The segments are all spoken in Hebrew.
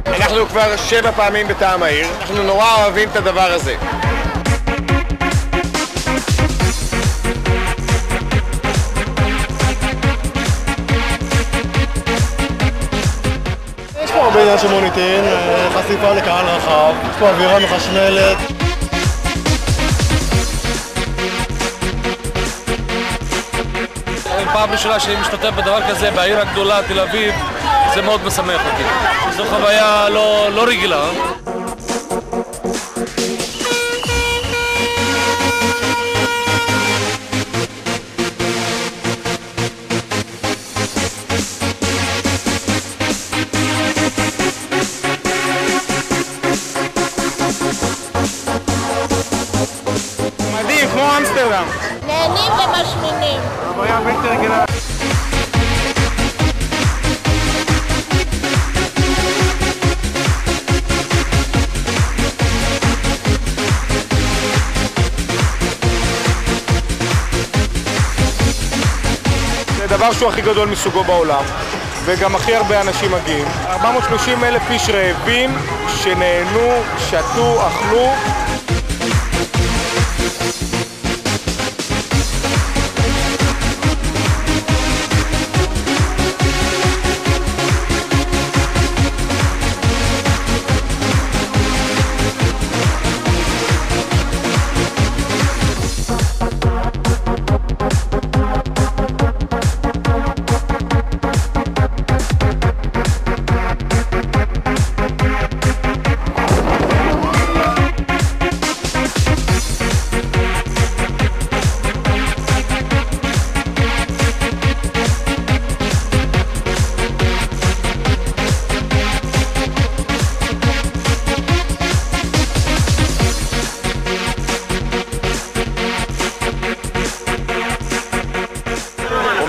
אנחנו כבר 7 פעמים בטעם העיר, אנחנו נורא אוהבים את הדבר הזה. יש פה הרבה עניין של מוניטין, חשיפה לקהל רחב, יש פה אווירה מחשמלת. פעם ראשונה שאני משתתף בדבר כזה בעיר הגדולה, תל אביב, זה מאוד משמח אותי. זו חוויה לא רגילה. מדהים, כמו אמסטרדם. נהנים ומשמינים. חוויה בלתי רגילה. זה דבר שהוא הכי גדול מסוגו בעולם, וגם הכי הרבה אנשים מגיעים. 430,000 איש רעבים שנהנו, שתו, אכלו.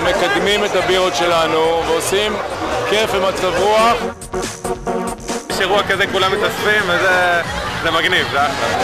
מקדמים את הבירות שלנו ועושים כיף ומצב רוח. יש אירוע כזה, כולם מתאספים וזה מגניב, זה אחלה.